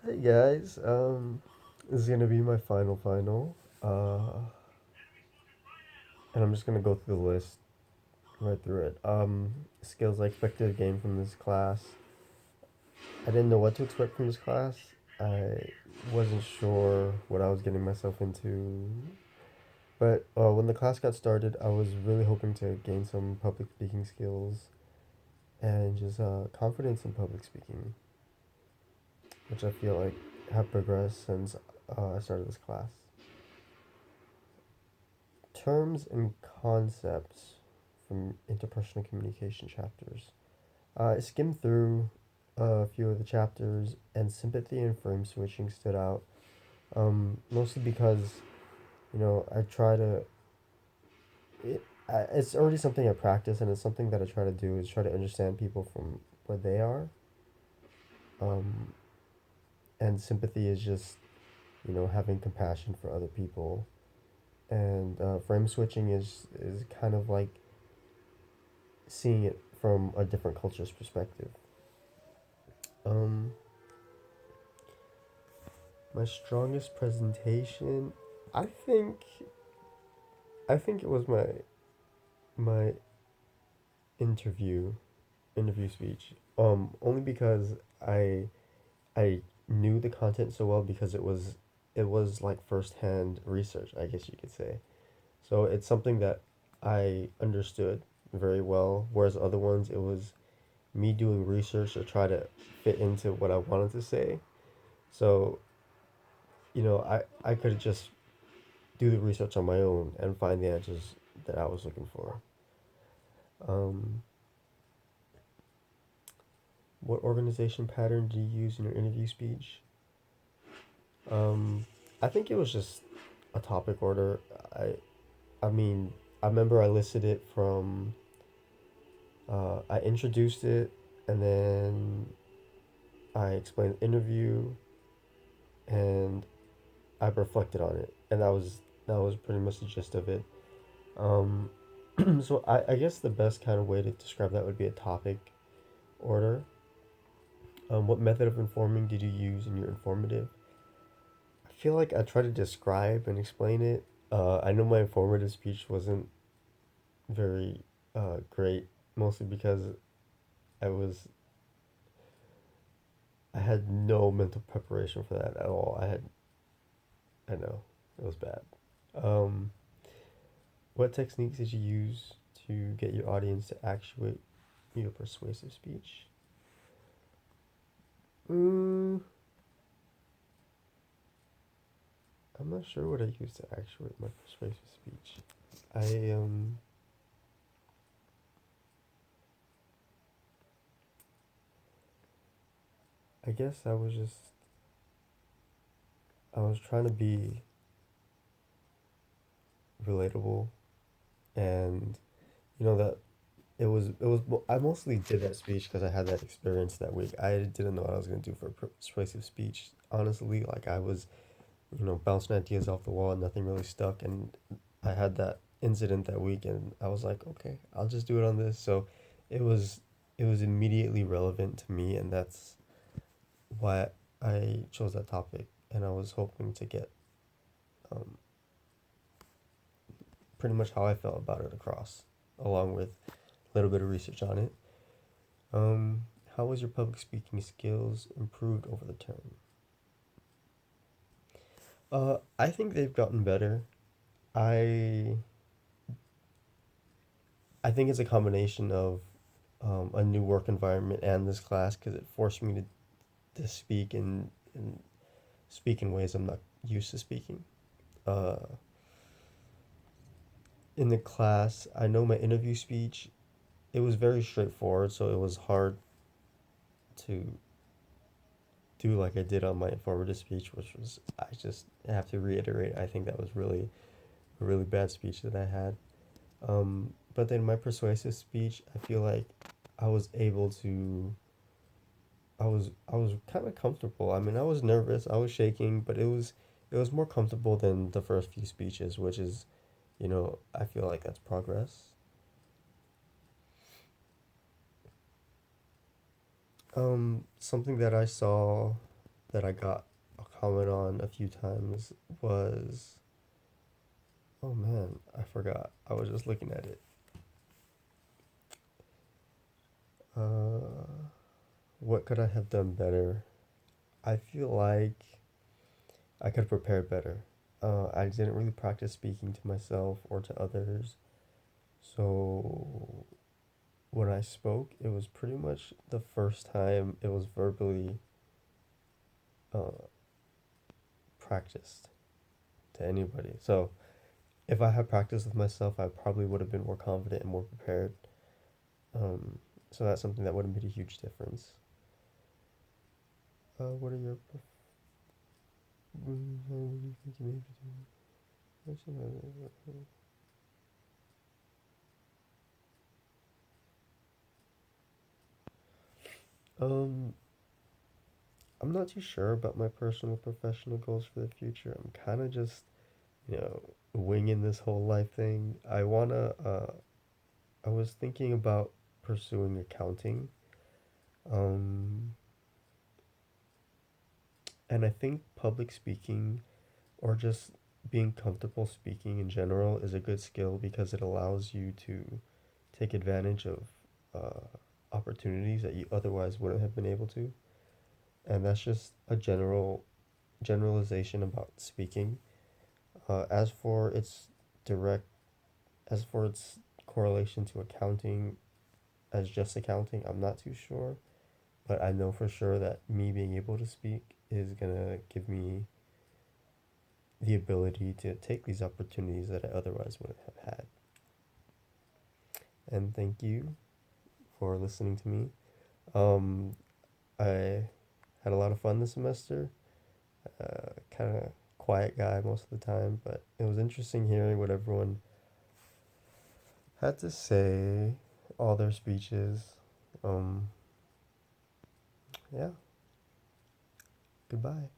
Hey guys, this is gonna be my final, and I'm just gonna go through the list right through it. Skills I expected to gain from this class. I didn't know what to expect from this class. I wasn't sure what I was getting myself into, but when the class got started, I was really hoping to gain some public speaking skills and just confidence in public speaking, which I feel like have progressed since I started this class. Terms and concepts from interpersonal communication chapters. I skimmed through a few of the chapters, and sympathy and frame switching stood out. Mostly because I try to. It's already something I practice, and it's something that I try to do is try to understand people from where they are. Um, and sympathy is just having compassion for other people, and frame switching is kind of like seeing it from a different culture's perspective. Um, my strongest presentation, I think, I think it was my interview interview speech. Only because I knew the content so well because it was like firsthand research, I guess you could say. So it's something that I understood very well, whereas other ones it was me doing research to try to fit into what I wanted to say. So I could just do the research on my own and find the answers that I was looking for. Um, what organization pattern do you use in your interview speech? Um, I think it was just a topic order. I I mean, I remember I listed it from I introduced it, and then I explained the interview, and I reflected on it, and that was pretty much the gist of it. Um, so I guess the best kind of way to describe that would be a topic order. What method of informing did you use in your informative? I feel like I tried to describe and explain it. I know my informative speech wasn't very great, mostly because I was I had no mental preparation for that at all. I know it was bad. Um, what techniques did you use to get your audience to actuate your persuasive speech? Mm, I'm not sure what I used to actuate my persuasive speech. I I guess I was trying to be relatable, and that it was I mostly did that speech because I had that experience that week. I didn't know what I was going to do for a persuasive speech. Honestly, like I was bouncing ideas off the wall and nothing really stuck, and I had that incident that week, and I was like, okay, I'll just do it on this. So it was it was immediately relevant to me, and that's why I chose that topic, and I was hoping to get um, pretty much how I felt about it across, along with a little bit of research on it. Um, how was your public speaking skills improved over the term? I think they've gotten better. I I think it's a combination of a new work environment and this class because it forced me to speak in ways I'm not used to speaking. Uh, in the class, I know my interview speech, it was very straightforward, so it was hard to do like I did on my informative speech, which was, I just have to reiterate, I think that was really a really bad speech that I had. But then my persuasive speech, I feel like I was able to I was kind of comfortable. I mean, I was nervous, I was shaking, but it was more comfortable than the first few speeches, which is, I feel like that's progress. Something that I saw. that I got a comment on a few times was, oh man, I forgot. I was just looking at it. Uh, what could I have done better? I feel like I could have prepared better. I didn't really practice speaking to myself or to others. So when I spoke, it was pretty much the first time it was verbally uh, practiced to anybody. So if I had practiced with myself, I probably would have been more confident and more prepared. Um, so that's something that would have made a huge difference. What are your what do you think you made? Um, I'm not too sure about my personal professional goals for the future. I'm kind of just, winging this whole life thing. I was thinking about pursuing accounting. Um, and I think public speaking or just being comfortable speaking in general is a good skill because it allows you to take advantage of uh, opportunities that you otherwise wouldn't have been able to. And that's just a generalization about speaking. As for its direct, as for its correlation to accounting as just accounting, I'm not too sure. But I know for sure that me being able to speak is gonna give me the ability to take these opportunities that I otherwise wouldn't have had. And thank you for listening to me. Um, I had a lot of fun this semester. Kind of quiet guy most of the time, but it was interesting hearing what everyone had to say, all their speeches. Um, yeah, goodbye.